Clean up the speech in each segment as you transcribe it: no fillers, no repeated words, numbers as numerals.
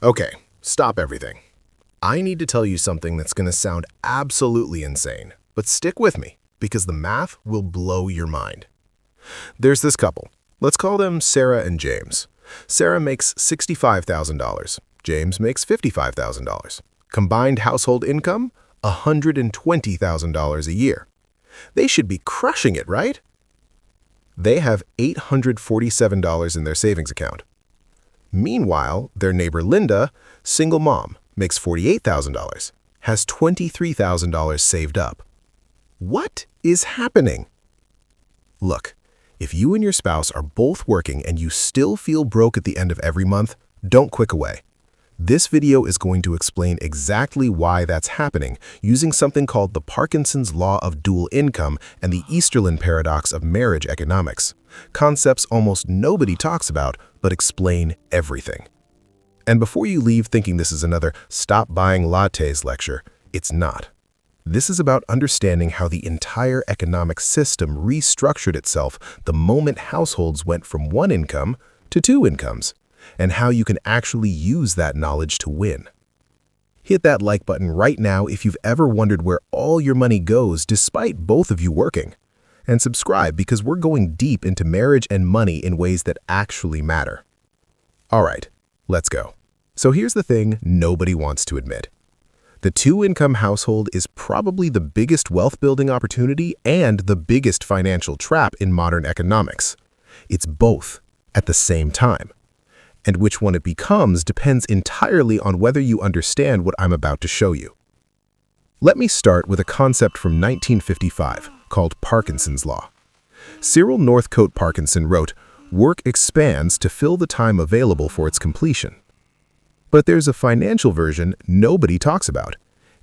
Okay, stop everything. I need to tell you something that's going to sound absolutely insane, but stick with me because the math will blow your mind. There's this couple. Let's call them Sarah and James. Sarah makes $65,000. James makes $55,000. Combined household income, $120,000 a year. They should be crushing it, right? They have $847 in their savings account. Meanwhile, their neighbor Linda, single mom, makes $48,000, has $23,000 saved up. What is happening? Look, if you and your spouse are both working and you still feel broke at the end of every month, don't click away. This video is going to explain exactly why that's happening using something called the Parkinson's Law of Dual Income and the Easterlin Paradox of Marriage Economics, concepts almost nobody talks about but explain everything. And before you leave thinking this is another Stop Buying Lattes lecture, it's not. This is about understanding how the entire economic system restructured itself the moment households went from one income to two incomes, and how you can actually use that knowledge to win. Hit that like button right now if you've ever wondered where all your money goes despite both of you working. And subscribe because we're going deep into marriage and money in ways that actually matter. All right, let's go. So here's the thing nobody wants to admit. The two-income household is probably the biggest wealth-building opportunity and the biggest financial trap in modern economics. It's both at the same time. And which one it becomes depends entirely on whether you understand what I'm about to show you. Let me start with a concept from 1955 called Parkinson's Law. Cyril Northcote Parkinson wrote, "Work expands to fill the time available for its completion." But there's a financial version nobody talks about.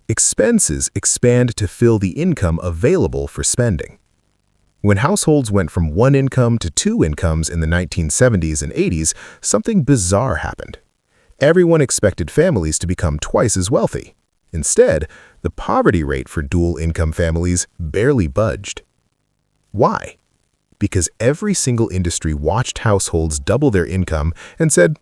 Expenses expand to fill the income available for spending. When households went from one income to two incomes in the 1970s and 80s, something bizarre happened. Everyone expected families to become twice as wealthy. Instead, the poverty rate for dual-income families barely budged. Why? Because every single industry watched households double their income and said,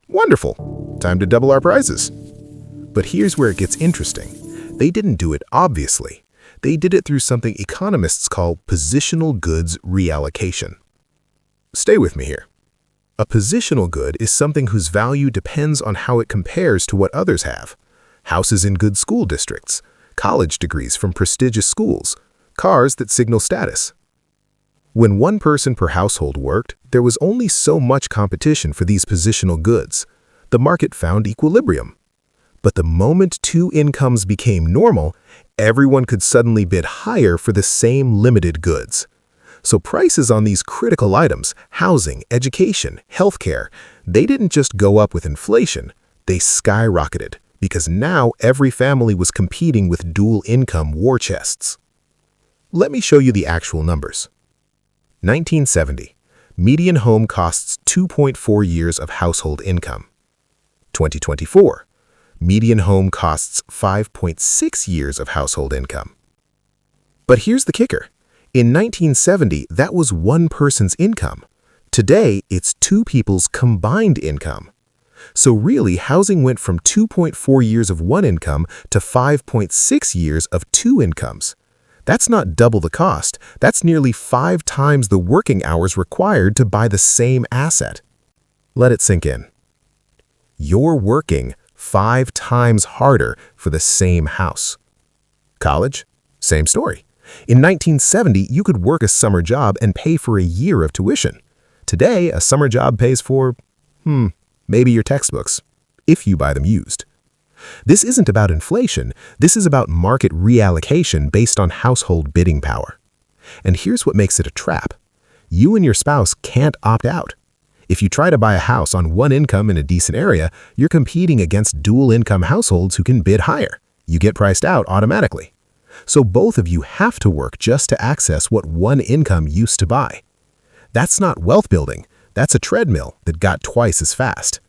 wonderful, time to double our prices. But here's where it gets interesting. They didn't do it obviously. They did it through something economists call positional goods reallocation. Stay with me here. A positional good is something whose value depends on how it compares to what others have. Houses in good school districts, college degrees from prestigious schools, cars that signal status. When one person per household worked, there was only so much competition for these positional goods. The market found equilibrium. But the moment two incomes became normal, everyone could suddenly bid higher for the same limited goods. So prices on these critical items, housing, education, healthcare, they didn't just go up with inflation, they skyrocketed because now every family was competing with dual income war chests. Let me show you the actual numbers. 1970, median home costs 2.4 years of household income. 2024, median home costs 5.6 years of household income. But here's the kicker. In 1970, that was one person's income. Today, it's two people's combined income. So really, housing went from 2.4 years of one income to 5.6 years of two incomes. That's not double the cost. That's nearly 5 times the working hours required to buy the same asset. Let it sink in. You're working 5 times harder for the same house. College? Same story. In 1970, you could work a summer job and pay for a year of tuition. Today, a summer job pays for, maybe your textbooks, if you buy them used. This isn't about inflation. This is about market reallocation based on household bidding power. And here's what makes it a trap. You and your spouse can't opt out. If you try to buy a house on one income in a decent area, you're competing against dual-income households who can bid higher. You get priced out automatically. So both of you have to work just to access what one income used to buy. That's not wealth building. That's a treadmill that got twice as fast.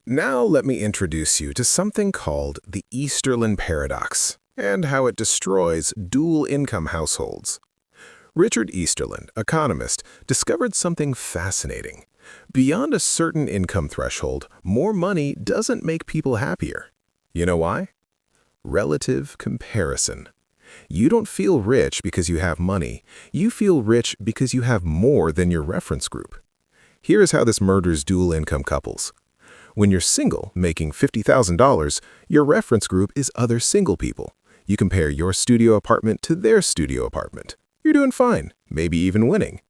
Now let me introduce you to something called the Easterlin Paradox and how it destroys dual-income households. Richard Easterlin, economist, discovered something fascinating. Beyond a certain income threshold, more money doesn't make people happier. You know why? Relative comparison. You don't feel rich because you have money. You feel rich because you have more than your reference group. Here is how this murders dual-income couples. When you're single, making $50,000, your reference group is other single people. You compare your studio apartment to their studio apartment. You're doing fine, maybe even winning.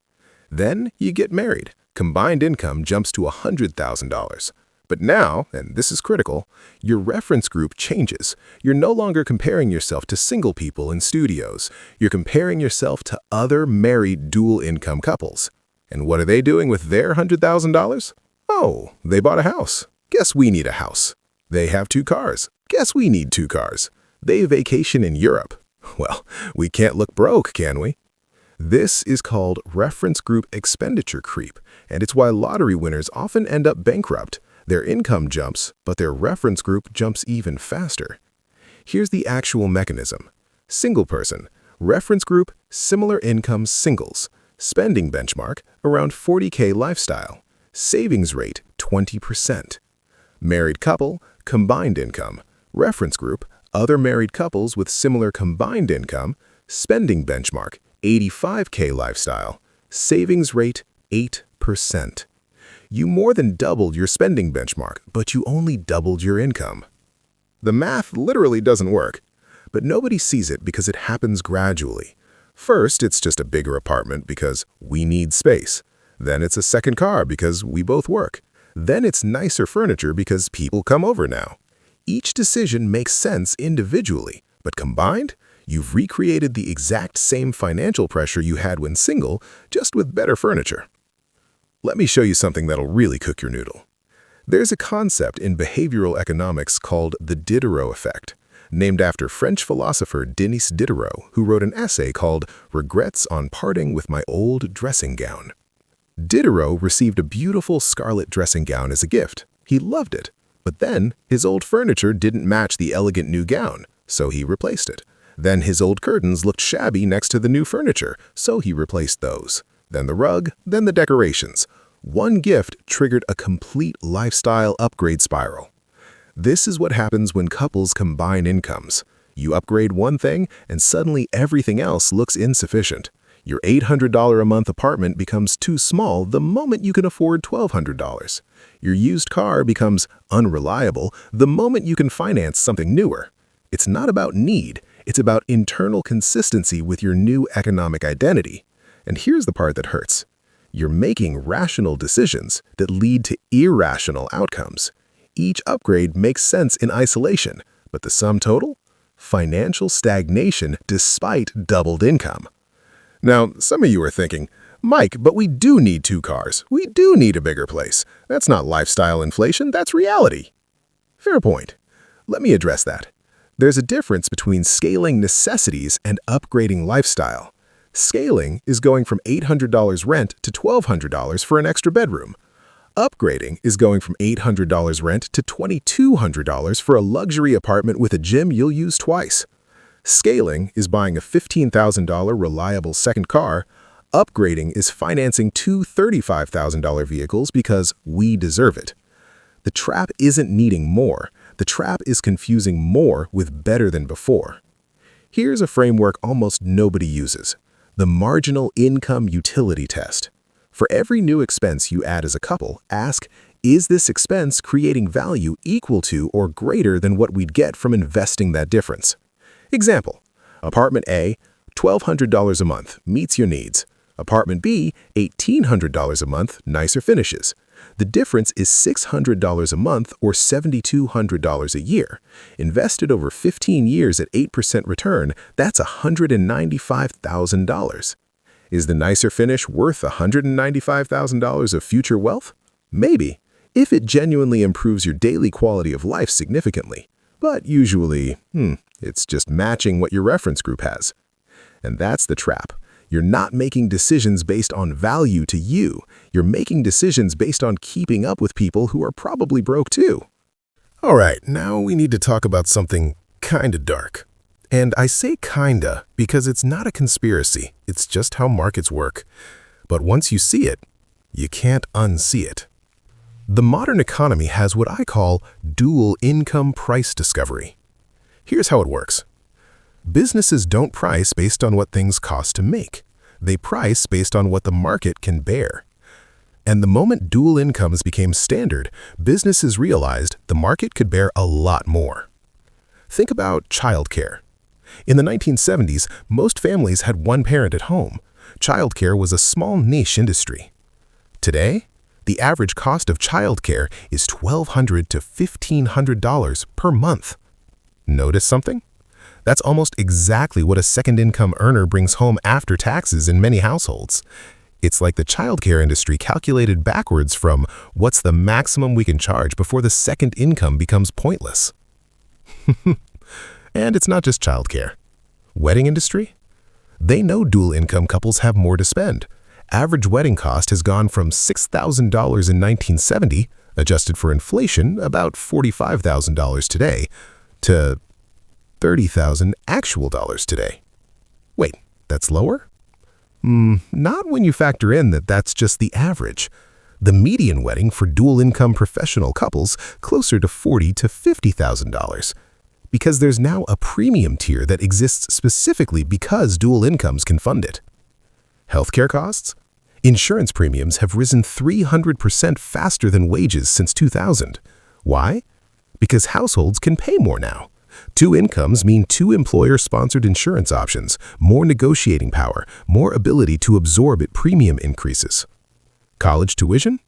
Then you get married. Combined income jumps to $100,000. But now, and this is critical, your reference group changes. You're no longer comparing yourself to single people in studios. You're comparing yourself to other married dual-income couples. And what are they doing with their $100,000? Oh, they bought a house. Guess we need a house. They have 2 cars. Guess we need 2 cars. They vacation in Europe. Well, we can't look broke, can we? This is called reference group expenditure creep, and it's why lottery winners often end up bankrupt. Their income jumps, but their reference group jumps even faster. Here's the actual mechanism. Single person, reference group, similar income singles, spending benchmark, around $40K lifestyle, savings rate, 20%. Married couple, combined income, reference group, other married couples with similar combined income, spending benchmark, $85K lifestyle, savings rate, 8%. You more than doubled your spending benchmark, but you only doubled your income. The math literally doesn't work, but nobody sees it because it happens gradually. First, it's just a bigger apartment because we need space. Then it's a second car because we both work. Then it's nicer furniture because people come over now. Each decision makes sense individually, but combined, you've recreated the exact same financial pressure you had when single, just with better furniture. Let me show you something that'll really cook your noodle. There's a concept in behavioral economics called the Diderot effect, named after French philosopher Denis Diderot, who wrote an essay called Regrets on Parting with My Old Dressing Gown. Diderot received a beautiful scarlet dressing gown as a gift. He loved it, but then his old furniture didn't match the elegant new gown, so he replaced it. Then his old curtains looked shabby next to the new furniture, so he replaced those. Then the rug, then the decorations. One gift triggered a complete lifestyle upgrade spiral. This is what happens when couples combine incomes. You upgrade one thing, and suddenly everything else looks insufficient. Your $800 a month apartment becomes too small the moment you can afford $1,200. Your used car becomes unreliable the moment you can finance something newer. It's not about need, it's about internal consistency with your new economic identity. And here's the part that hurts. You're making rational decisions that lead to irrational outcomes. Each upgrade makes sense in isolation, but the sum total? Financial stagnation despite doubled income. Now, some of you are thinking, Mike, but we do need 2 cars. We do need a bigger place. That's not lifestyle inflation, that's reality. Fair point. Let me address that. There's a difference between scaling necessities and upgrading lifestyle. Scaling is going from $800 rent to $1,200 for an extra bedroom. Upgrading is going from $800 rent to $2,200 for a luxury apartment with a gym you'll use twice. Scaling is buying a $15,000 reliable second car. Upgrading is financing 2 $35,000 vehicles because we deserve it. The trap isn't needing more. The trap is confusing more with better than before. Here's a framework almost nobody uses. The marginal income utility test. For every new expense you add as a couple, ask, is this expense creating value equal to or greater than what we'd get from investing that difference? Example, apartment A, $1,200 a month, meets your needs. Apartment B, $1,800 a month, nicer finishes. The difference is $600 a month or $7,200 a year. Invested over 15 years at 8% return, that's $195,000. Is the nicer finish worth $195,000 of future wealth? Maybe, if it genuinely improves your daily quality of life significantly. But usually, it's just matching what your reference group has. And that's the trap. You're not making decisions based on value to you. You're making decisions based on keeping up with people who are probably broke too. All right, now we need to talk about something kinda dark. And I say kinda because it's not a conspiracy. It's just how markets work. But once you see it, You can't unsee it. The modern economy has what I call dual income price discovery. Here's how it works. Businesses don't price based on what things cost to make. They price based on what the market can bear. And the moment dual incomes became standard, businesses realized the market could bear a lot more. Think about childcare. In the 1970s, most families had one parent at home. Childcare was a small niche industry. Today, the average cost of childcare is $1,200 to $1,500 per month. Notice something? That's almost exactly what a second income earner brings home after taxes in many households. It's like the childcare industry calculated backwards from what's the maximum we can charge before the second income becomes pointless. And it's not just childcare. Wedding industry? They know dual income couples have more to spend. Average wedding cost has gone from $6,000 in 1970, adjusted for inflation, about $45,000 today, to $30,000 actual dollars today. Wait, that's lower? Not when you factor in that that's just the average. The median wedding for dual income professional couples closer to $40,000 to $50,000. Because there's now a premium tier that exists specifically because dual incomes can fund it. Healthcare costs? Insurance premiums have risen 300% faster than wages since 2000. Why? Because households can pay more now. Two incomes mean two employer-sponsored insurance options, more negotiating power, more ability to absorb at premium increases. College tuition?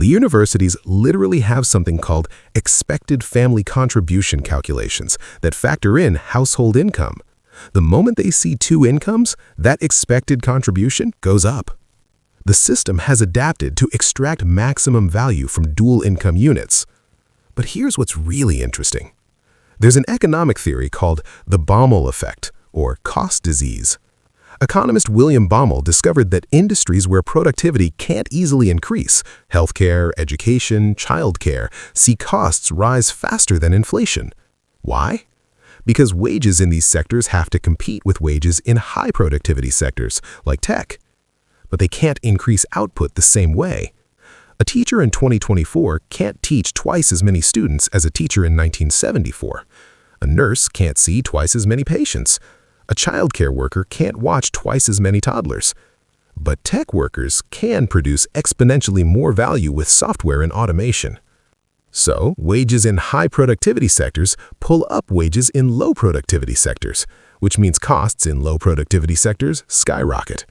Universities literally have something called expected family contribution calculations that factor in household income. The moment they see two incomes, that expected contribution goes up. The system has adapted to extract maximum value from dual income units. But here's what's really interesting. There's an economic theory called the Baumol effect, or cost disease. Economist William Baumol discovered that industries where productivity can't easily increase, healthcare, education, childcare, see costs rise faster than inflation. Why? Because wages in these sectors have to compete with wages in high productivity sectors, like tech. But they can't increase output the same way. A teacher in 2024 can't teach twice as many students as a teacher in 1974. A nurse can't see twice as many patients. A childcare worker can't watch twice as many toddlers. But tech workers can produce exponentially more value with software and automation. So, wages in high productivity sectors pull up wages in low productivity sectors, which means costs in low productivity sectors skyrocket.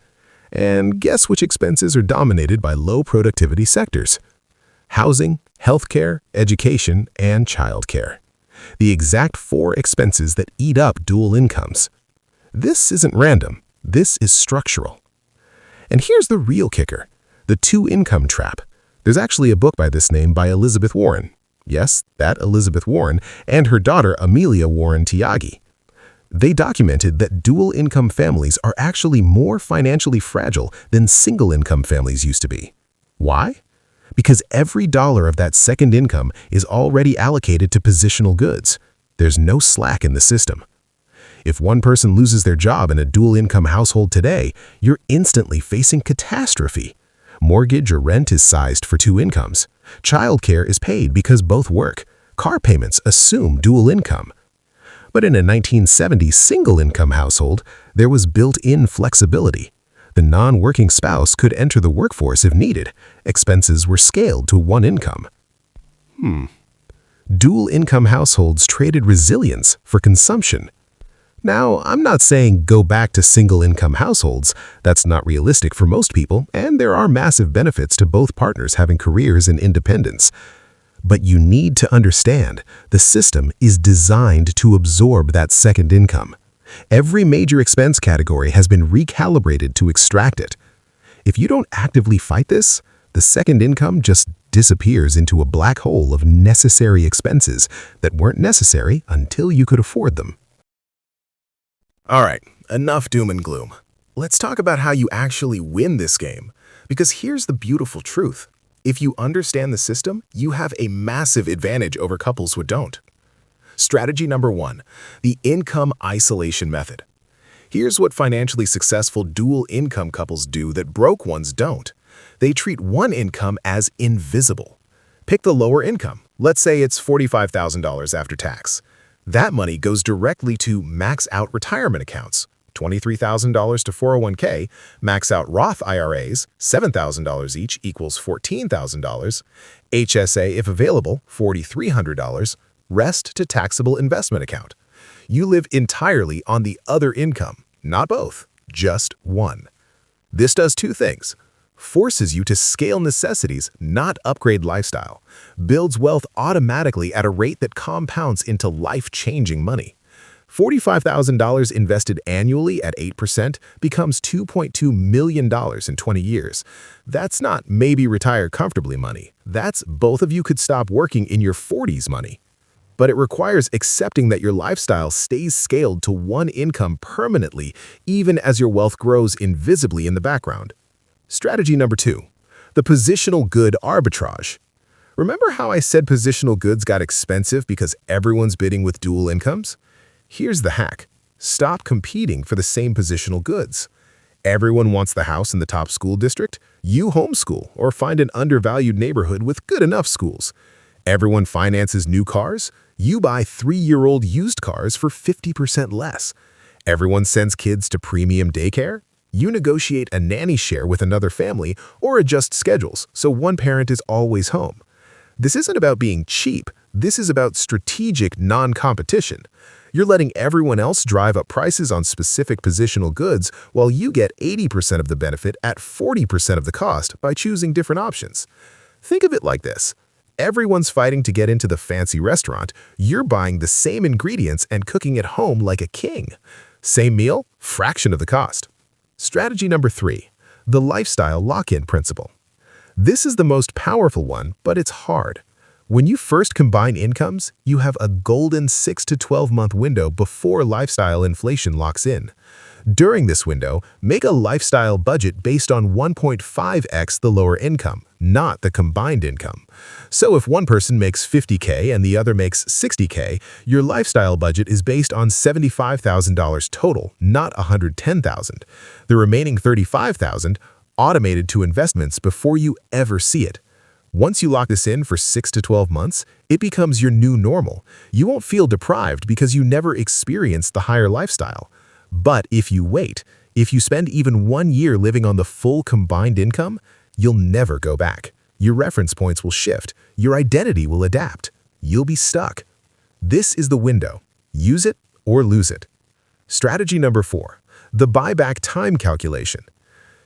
And guess which expenses are dominated by low productivity sectors? Housing, healthcare, education, and childcare. The exact four expenses that eat up dual incomes. This isn't random. This is structural. And here's the real kicker, the two-income trap. There's actually a book by this name by Elizabeth Warren. Yes, that Elizabeth Warren and her daughter Amelia Warren Tyagi. They documented that dual-income families are actually more financially fragile than single-income families used to be. Why? Because every dollar of that second income is already allocated to positional goods. There's no slack in the system. If one person loses their job in a dual-income household today, you're instantly facing catastrophe. Mortgage or rent is sized for two incomes. Childcare is paid because both work. Car payments assume dual income. But in a 1970s single-income household, there was built-in flexibility. The non-working spouse could enter the workforce if needed. Expenses were scaled to one income. Dual-income households traded resilience for consumption. Now, I'm not saying go back to single-income households. That's not realistic for most people, and there are massive benefits to both partners having careers and independence. But you need to understand, the system is designed to absorb that second income. Every major expense category has been recalibrated to extract it. If you don't actively fight this, the second income just disappears into a black hole of necessary expenses that weren't necessary until you could afford them. All right, enough doom and gloom. Let's talk about how you actually win this game. Because here's the beautiful truth. If you understand the system, you have a massive advantage over couples who don't. Strategy number 1, the income isolation method. Here's what financially successful dual income couples do that broke ones don't. They treat one income as invisible. Pick the lower income. Let's say it's $45,000 after tax. That money goes directly to max out retirement accounts, $23,000 to 401k, max out Roth IRAs, $7,000 each equals $14,000, HSA if available, $4,300, rest to taxable investment account. You live entirely on the other income, not both, just one. This does two things. Forces you to scale necessities, not upgrade lifestyle. Builds wealth automatically at a rate that compounds into life-changing money. $45,000 invested annually at 8% becomes $2.2 million in 20 years. That's not maybe retire comfortably money. That's both of you could stop working in your 40s money. But it requires accepting that your lifestyle stays scaled to one income permanently, even as your wealth grows invisibly in the background. Strategy number 2, the positional good arbitrage. Remember how I said positional goods got expensive because everyone's bidding with dual incomes? Here's the hack. Stop competing for the same positional goods. Everyone wants the house in the top school district. You homeschool or find an undervalued neighborhood with good enough schools. Everyone finances new cars. You buy 3-year-old used cars for 50% less. Everyone sends kids to premium daycare. You negotiate a nanny share with another family or adjust schedules so one parent is always home. This isn't about being cheap. This is about strategic non-competition. You're letting everyone else drive up prices on specific positional goods while you get 80% of the benefit at 40% of the cost by choosing different options. Think of it like this. Everyone's fighting to get into the fancy restaurant. You're buying the same ingredients and cooking at home like a king. Same meal, fraction of the cost. Strategy number 3, the lifestyle lock-in principle. This is the most powerful one, but it's hard. When you first combine incomes, you have a golden 6 to 12-month window before lifestyle inflation locks in. During this window, make a lifestyle budget based on 1.5x the lower income, not the combined income. So if one person makes $50K and the other makes $60K, your lifestyle budget is based on $75,000 total, not $110,000. The remaining $35,000 automated to investments before you ever see it. Once you lock this in for 6 to 12 months, it becomes your new normal. You won't feel deprived because you never experienced the higher lifestyle. But if you wait, if you spend even 1 year living on the full combined income, you'll never go back. Your reference points will shift. Your identity will adapt. You'll be stuck. This is the window. Use it or lose it. Strategy number 4, the buyback time calculation.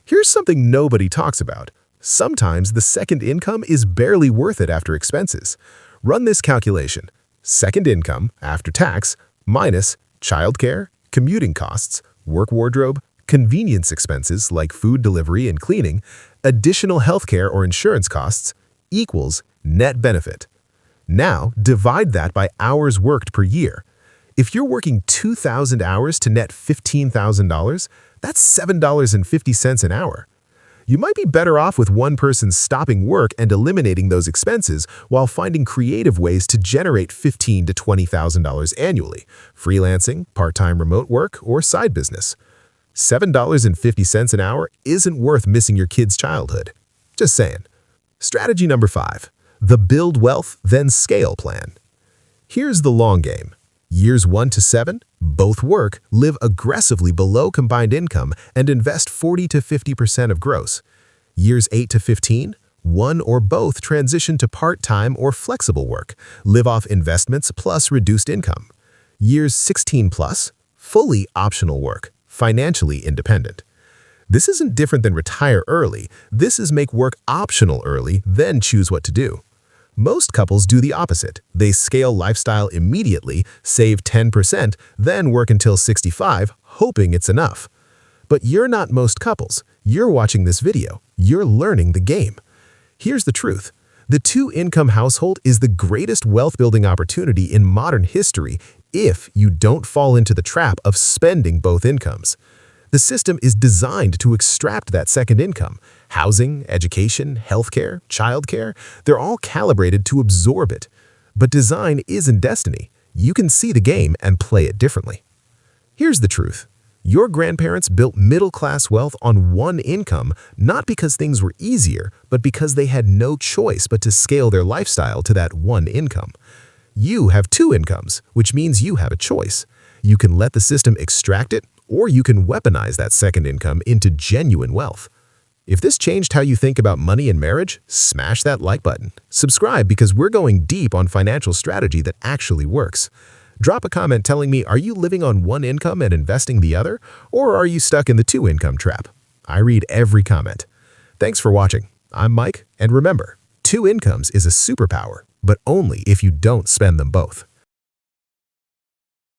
Here's something nobody talks about. Sometimes the second income is barely worth it after expenses. Run this calculation. Second income after tax minus childcare, commuting costs, work wardrobe, convenience expenses like food delivery and cleaning, additional healthcare or insurance costs equals net benefit. Now, divide that by hours worked per year. If you're working 2,000 hours to net $15,000, that's $7.50 an hour. You might be better off with one person stopping work and eliminating those expenses while finding creative ways to generate $15,000 to $20,000 annually, freelancing, part-time remote work, or side business. $7.50 an hour isn't worth missing your kid's childhood. Just saying. Strategy number 5, the build wealth, then scale plan. Here's the long game. Years 1 to 7, both work, live aggressively below combined income, and invest 40 to 50% of gross. Years 8 to 15, one or both transition to part-time or flexible work, live off investments plus reduced income. Years 16 plus, fully optional work, financially independent. This isn't different than retire early. This is make work optional early, then choose what to do. Most couples do the opposite. They scale lifestyle immediately, save 10%, then work until 65, hoping it's enough. But you're not most couples. You're watching this video. You're learning the game. Here's the truth. The two-income household is the greatest wealth-building opportunity in modern history if you don't fall into the trap of spending both incomes. The system is designed to extract that second income. Housing, education, healthcare, childcare, they're all calibrated to absorb it. But design isn't destiny. You can see the game and play it differently. Here's the truth. Your grandparents built middle-class wealth on one income, not because things were easier, but because they had no choice but to scale their lifestyle to that one income. You have two incomes, which means you have a choice. You can let the system extract it, or you can weaponize that second income into genuine wealth. If this changed how you think about money and marriage, smash that like button. Subscribe because we're going deep on financial strategy that actually works. Drop a comment telling me, are you living on one income and investing the other, or are you stuck in the two-income trap? I read every comment. Thanks for watching. I'm Mike, and remember, two incomes is a superpower, but only if you don't spend them both.